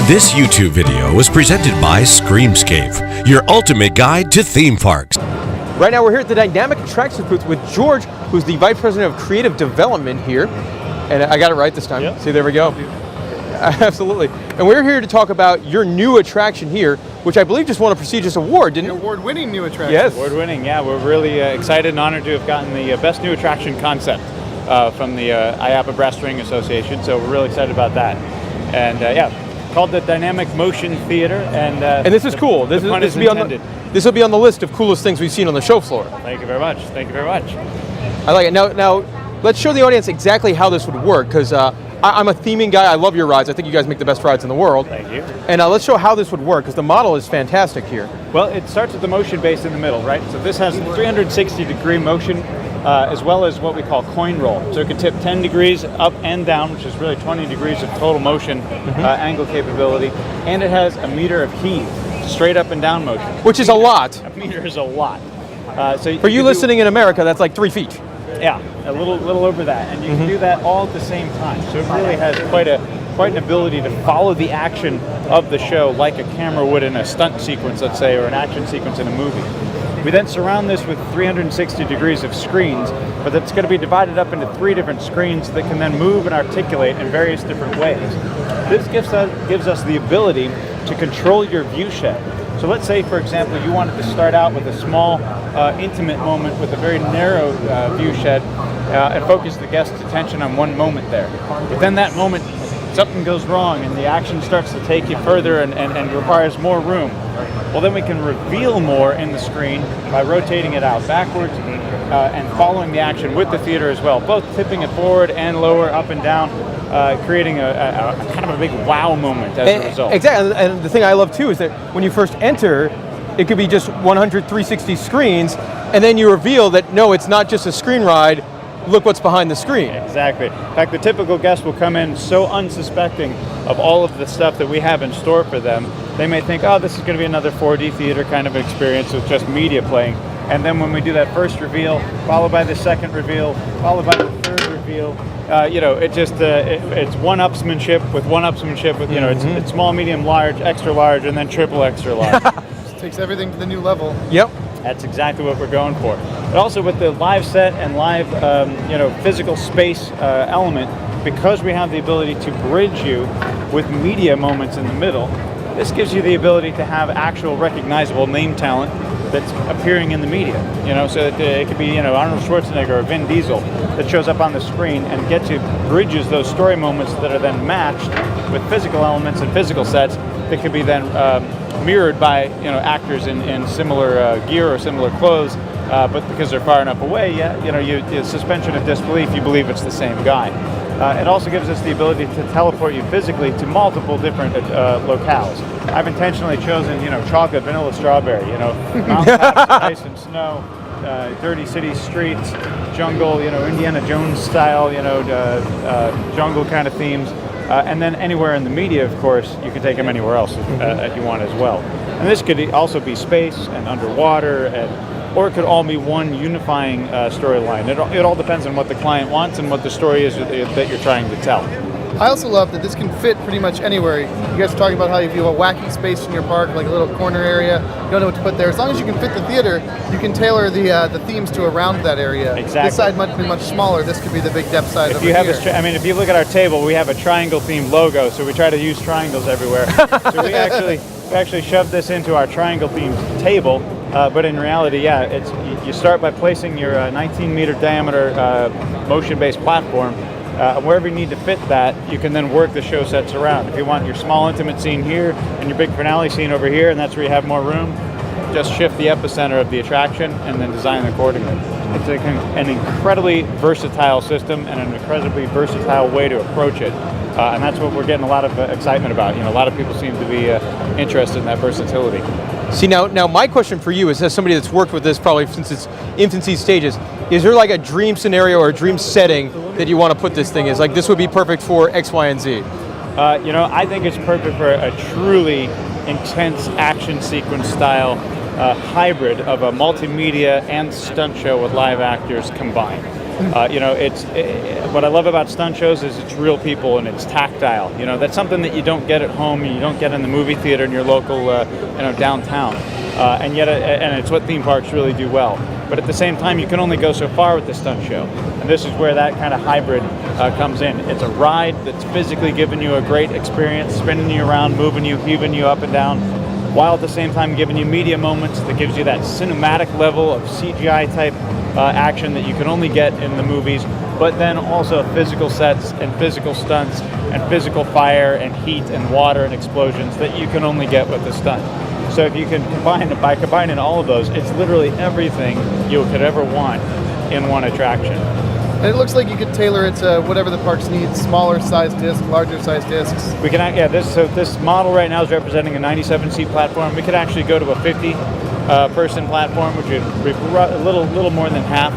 This YouTube video was presented by Screamscape, your ultimate guide to theme parks. Right now we're here at the Dynamic Attractions booth with George, who's the Vice President of Creative Development here. And I got it right this time. Yep. See, there we go. Absolutely. And we're here to talk about your new attraction here, which I believe just won a prestigious award, didn't it? Award-winning new attraction. Yes. Award-winning, yeah. We're really excited and honored to have gotten the Best New Attraction Concept from the IAAPA Brass Ring Association, so we're really excited about that. And yeah, called the Dynamic Motion Theater. And this is cool. This will be on the list of coolest things we've seen on the show floor. Thank you very much. Thank you very much. I like it. Now, let's show the audience exactly how this would work, because I'm a theming guy. I love your rides. I think you guys make the best rides in the world. Thank you. And let's show how this would work, because the model is fantastic here. Well, it starts with the motion base in the middle, right? So this has 360-degree motion, as well as what we call coin roll. So it can tip 10 degrees up and down, which is really 20 degrees of total motion angle capability. And it has a meter of heave, straight up and down motion. Which is a lot. A meter is a lot. So for you listening in America, that's like 3 feet. Yeah, a little over that, and you can do that all at the same time. So it really has quite an ability to follow the action of the show like a camera would in a stunt sequence, let's say, or an action sequence in a movie. We then surround this with 360 degrees of screens, but that's going to be divided up into 3 different screens that can then move and articulate in various different ways. This gives us the ability to control your view shed. So let's say, for example, you wanted to start out with a small, intimate moment with a very narrow view shed and focus the guest's attention on one moment there. But then that moment, something goes wrong and the action starts to take you further and requires more room. Well, then we can reveal more in the screen by rotating it out backwards and following the action with the theater as well, both tipping it forward and lower, up and down, creating a kind of a big wow moment as a result. Exactly, and the thing I love too is that when you first enter, it could be just 100 360 screens, and then you reveal that no, it's not just a screen ride, look what's behind the screen. Exactly. In fact, the typical guest will come in so unsuspecting of all of the stuff that we have in store for them, they may think, oh, this is going to be another 4D theater kind of experience with just media playing. And then when we do that first reveal, followed by the second reveal, followed by the third reveal, it's one-upsmanship with one-upsmanship with, it's small, medium, large, extra large, and then triple extra large. Just takes everything to the new level. Yep. That's exactly what we're going for. But also with the live set and live, physical space element, because we have the ability to bridge you with media moments in the middle, this gives you the ability to have actual recognizable name talent that's appearing in the media. So it could be, Arnold Schwarzenegger or Vin Diesel that shows up on the screen and bridges those story moments that are then matched with physical elements and physical sets that could be then mirrored by actors in similar gear or similar clothes, but because they're far enough away, you suspension of disbelief, you believe it's the same guy. It also gives us the ability to teleport you physically to multiple different locales. I've intentionally chosen, chocolate, vanilla, strawberry, mountain tops, ice and snow, dirty city streets, jungle, Indiana Jones style, jungle kind of themes. And then anywhere in the media, of course, you can take them anywhere else that you want as well. And this could also be space and underwater, or it could all be one unifying storyline. It all depends on what the client wants and what the story is that you're trying to tell. I also love that this can fit pretty much anywhere. You guys are talking about how if you have a wacky space in your park, like a little corner area, you don't know what to put there. As long as you can fit the theater, you can tailor the themes to around that area. Exactly. This side might be much smaller. This could be the big depth side if you look at our table, we have a triangle-themed logo, so we try to use triangles everywhere. So we actually shoved this into our triangle-themed table. But in reality, you start by placing your 19-meter diameter motion-based platform. Wherever you need to fit that, you can then work the show sets around. If you want your small intimate scene here and your big finale scene over here, and that's where you have more room, just shift the epicenter of the attraction and then design accordingly. It's an incredibly versatile system and an incredibly versatile way to approach it. And that's what we're getting a lot of excitement about. A lot of people seem to be interested in that versatility. See, now my question for you is, as somebody that's worked with this probably since its infancy stages, is there like a dream scenario or a dream setting that you want to put this thing in? Like, this would be perfect for X, Y, and Z. I think it's perfect for a truly intense action sequence style hybrid of a multimedia and stunt show with live actors combined. What I love about stunt shows is it's real people and it's tactile. That's something that you don't get at home, and you don't get in the movie theater in your local, downtown. And it's what theme parks really do well. But at the same time, you can only go so far with the stunt show. And this is where that kind of hybrid comes in. It's a ride that's physically giving you a great experience, spinning you around, moving you, heaving you up and down, while at the same time giving you media moments that gives you that cinematic level of CGI type action that you can only get in the movies, but then also physical sets and physical stunts and physical fire and heat and water and explosions that you can only get with the stunt. So if you can by combining all of those, it's literally everything you could ever want in one attraction. And it looks like you could tailor it to whatever the parks need, smaller size discs, larger size discs. We can, this model right now is representing a 97-seat platform. We could actually go to a 50-person platform, which would be a little more than half,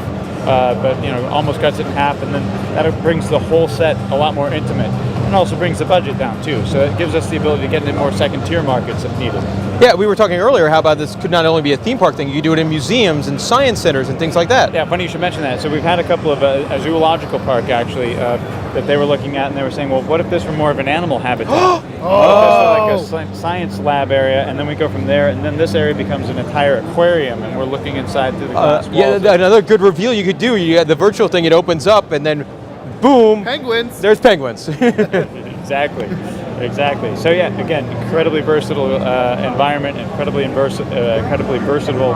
but almost cuts it in half, and then that brings the whole set a lot more intimate, and also brings the budget down too. So it gives us the ability to get into more second-tier markets if needed. Yeah, we were talking earlier how about this could not only be a theme park thing, you could do it in museums and science centers and things like that. Yeah, funny you should mention that. So we've had a couple of a zoological park actually that they were looking at, and they were saying, well, what if this were more of an animal habitat? Like a science lab area, and then we go from there, and then this area becomes an entire aquarium, and we're looking inside through the glass walls. Yeah, another good reveal you could do, you had the virtual thing, it opens up, and then boom, penguins. There's penguins. Exactly. So yeah, again, incredibly versatile environment, incredibly versatile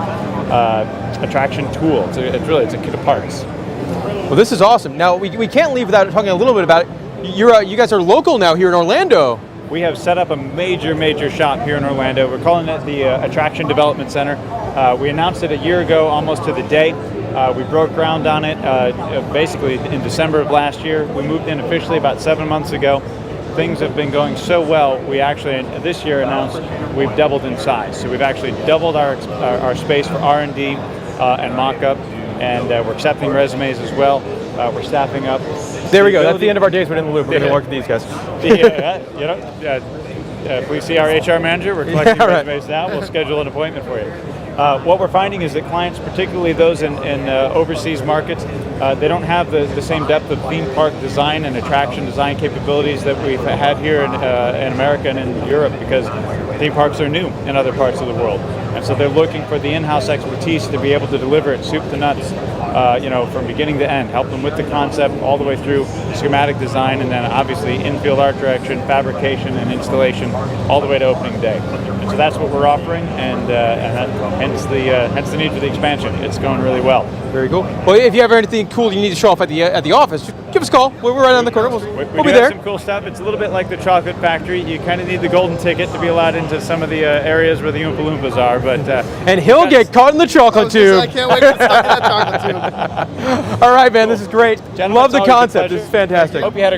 attraction tool. It's a kit of parts. Well, this is awesome. Now we can't leave without talking a little bit about it. You guys are local now here in Orlando. We have set up a major shop here in Orlando. We're calling it the Attraction Development Center. We announced it a year ago, almost to the day. We broke ground on it basically in December of last year. We moved in officially about 7 months ago. Things have been going so well, we actually this year announced we've doubled in size. So we've actually doubled our space for R&D and mock-up, and we're accepting resumes as well. We're staffing up. There we go. That's the end of our days within the loop. We're going to work with these guys. Please see our HR manager. We're collecting resumes now. We'll schedule an appointment for you. What we're finding is that clients, particularly those in overseas markets, they don't have the same depth of theme park design and attraction design capabilities that we've had here in America and in Europe, because theme parks are new in other parts of the world. And so they're looking for the in-house expertise to be able to deliver it soup to nuts, from beginning to end, help them with the concept all the way through schematic design, and then obviously in-field art direction, fabrication, and installation, all the way to opening day. And so that's what we're offering, and hence the need for the expansion. It's going really well. Very cool. Well, if you have anything cool you need to show off at the office, just give us a call. We're right on the corner. We'll be there. Some cool stuff. It's a little bit like the chocolate factory. You kind of need the golden ticket to be allowed into some of the areas where the Oompa Loompas are. But and he'll get caught in the chocolate tube. I can't wait to stuck in that chocolate tube. All right, man. This is great. Gentlemen, love the concept. This is fantastic. Hope you had a